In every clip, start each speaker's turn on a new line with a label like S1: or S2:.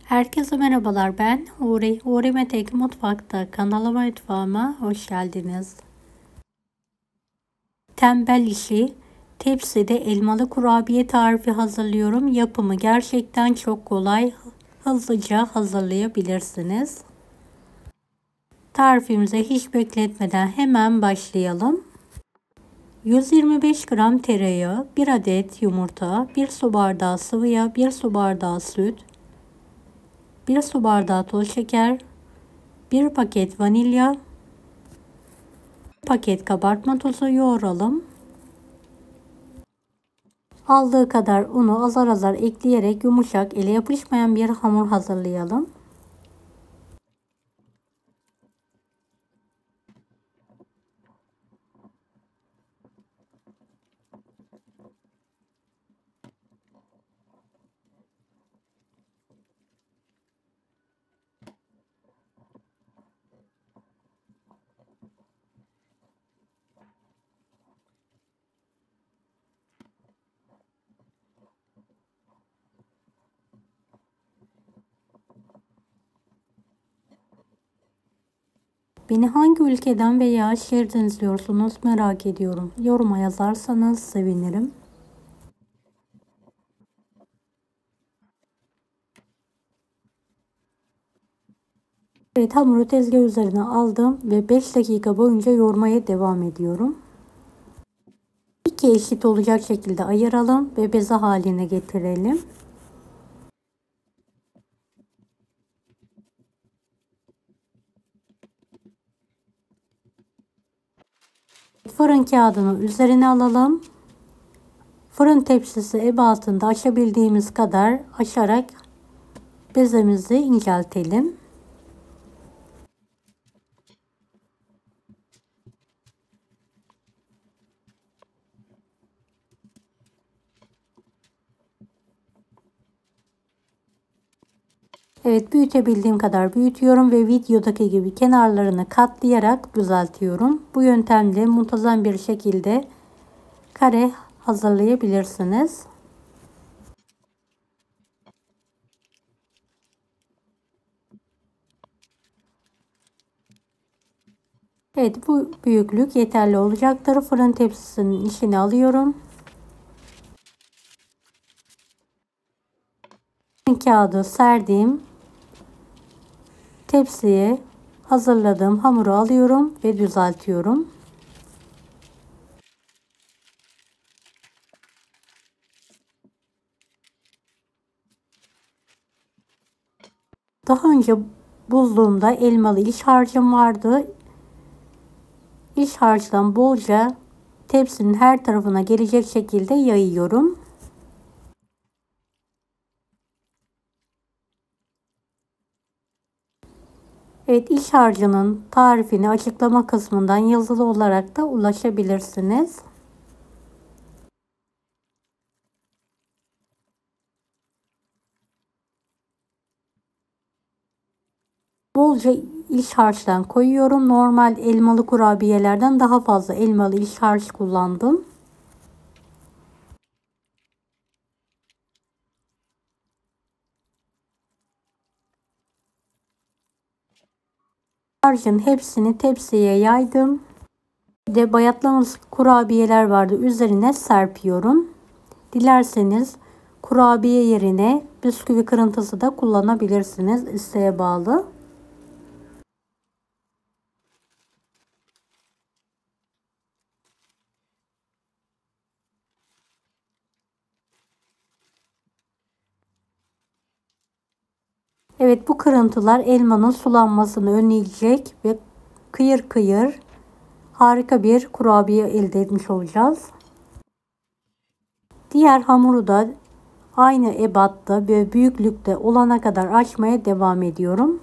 S1: Herkese merhabalar, ben Huri. Huri Metek Mutfak'ta kanalıma, mutfağıma hoş geldiniz. Tembel işi, tepside elmalı kurabiye tarifi hazırlıyorum. Yapımı gerçekten çok kolay, hızlıca hazırlayabilirsiniz. Tarifimize hiç bekletmeden hemen başlayalım. 125 gram tereyağı, 1 adet yumurta, 1 su bardağı sıvı yağ, 1 su bardağı süt, 1 su bardağı toz şeker, 1 paket vanilya, 1 paket kabartma tozu yoğuralım. Aldığı kadar unu azar azar ekleyerek yumuşak, ele yapışmayan bir hamur hazırlayalım. Beni hangi ülkeden veya şehirden izliyorsunuz merak ediyorum. Yoruma yazarsanız sevinirim. Evet, hamuru tezgah üzerine aldım ve 5 dakika boyunca yoğurmaya devam ediyorum. İki eşit olacak şekilde ayıralım ve beze haline getirelim. Fırın kağıdını üzerine alalım. Fırın tepsisi ebatında açabildiğimiz kadar açarak bezemizi inceltelim. Evet, büyütebildiğim kadar büyütüyorum ve videodaki gibi kenarlarını katlayarak düzeltiyorum. Bu yöntemle muntazam bir şekilde kare hazırlayabilirsiniz. Evet, bu büyüklük yeterli olacaktır. Fırın tepsisinin içine alıyorum. Kağıdı serdiğim tepsiye hazırladığım hamuru alıyorum ve düzeltiyorum. Daha önce buzluğumda elmalı iç harcım vardı. İç harçtan bolca tepsinin her tarafına gelecek şekilde yayıyorum. Evet, iç harcının tarifini açıklama kısmından yazılı olarak da ulaşabilirsiniz. Bolca iç harçtan koyuyorum. Normal elmalı kurabiyelerden daha fazla elmalı iç harç kullandım. Harcın hepsini tepsiye yaydım. Bir de bayatlamış kurabiyeler vardı. Üzerine serpiyorum. Dilerseniz kurabiye yerine bisküvi kırıntısı da kullanabilirsiniz. İsteğe bağlı. Evet, bu kırıntılar elmanın sulanmasını önleyecek ve kıyır kıyır harika bir kurabiye elde etmiş olacağız. Diğer hamuru da aynı ebatta ve büyüklükte olana kadar açmaya devam ediyorum.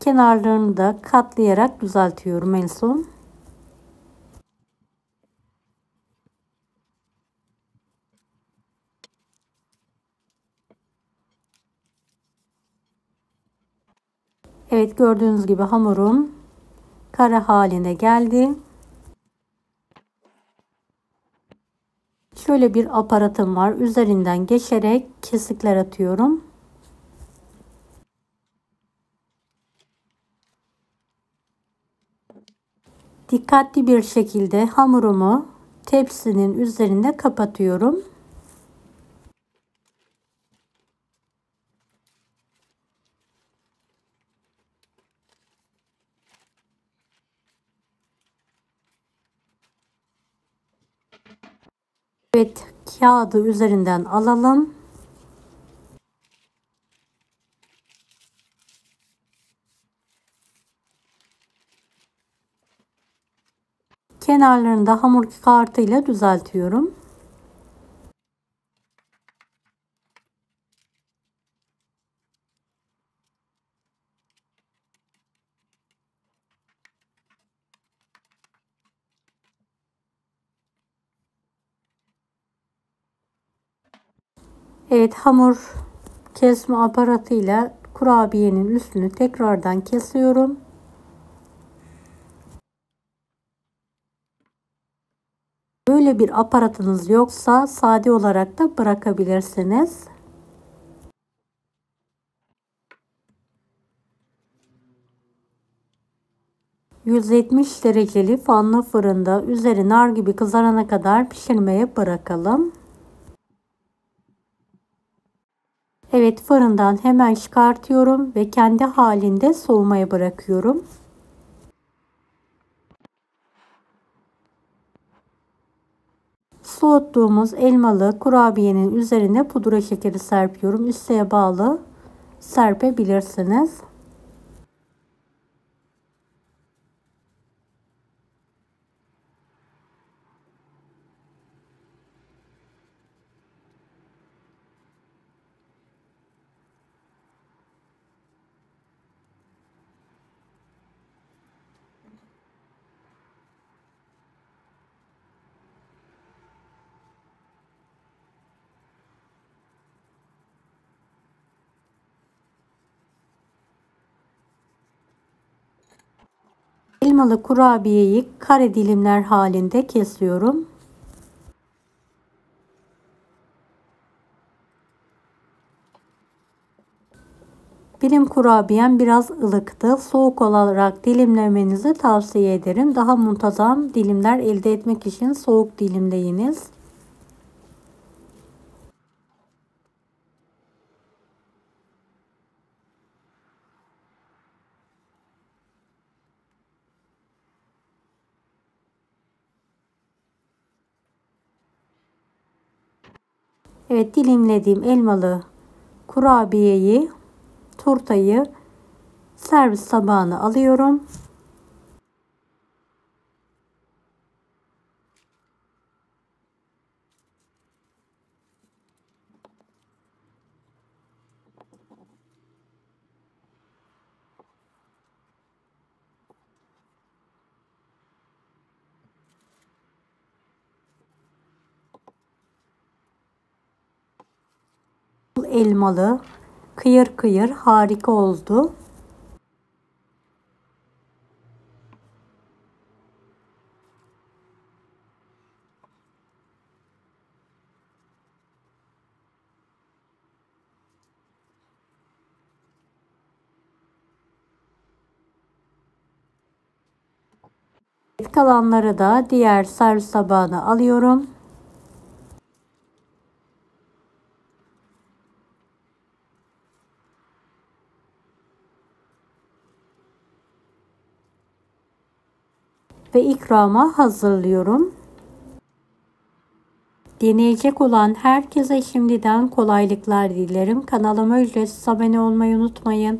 S1: Kenarlarını da katlayarak düzeltiyorum en son. Evet, gördüğünüz gibi hamurum kare haline geldi. Şöyle bir aparatım var. Üzerinden geçerek kesikler atıyorum. Dikkatli bir şekilde hamurumu tepsinin üzerinde kapatıyorum. Evet, kağıdı üzerinden alalım. Kenarlarını da hamur kartıyla düzeltiyorum. Evet, hamur kesme aparatıyla kurabiyenin üstünü tekrardan kesiyorum. Böyle bir aparatınız yoksa sade olarak da bırakabilirsiniz. ...170 dereceli fanlı fırında üzeri nar gibi kızarana kadar pişirmeye bırakalım. Evet, fırından hemen çıkartıyorum ve kendi halinde soğumaya bırakıyorum. Soğuttuğumuz elmalı kurabiyenin üzerine pudra şekeri serpiyorum. İsteğe bağlı serpebilirsiniz. Elmalı kurabiyeyi kare dilimler halinde kesiyorum. Benim kurabiyem biraz ılıktı. Soğuk olarak dilimlemenizi tavsiye ederim. Daha muntazam dilimler elde etmek için soğuk dilimleyiniz. Evet, dilimlediğim elmalı kurabiyeyi, turtayı servis tabağına alıyorum. Elmalı, kıyır kıyır, harika oldu. Kalanları da diğer servis tabağına alıyorum. Ve ikrama hazırlıyorum. Deneyecek olan herkese şimdiden kolaylıklar dilerim. Kanalıma ücretsiz abone olmayı unutmayın.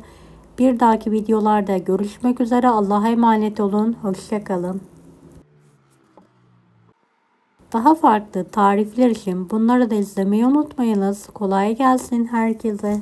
S1: Bir dahaki videolarda görüşmek üzere. Allah'a emanet olun. Hoşça kalın. Daha farklı tarifler için bunları da izlemeyi unutmayınız. Kolay gelsin herkese.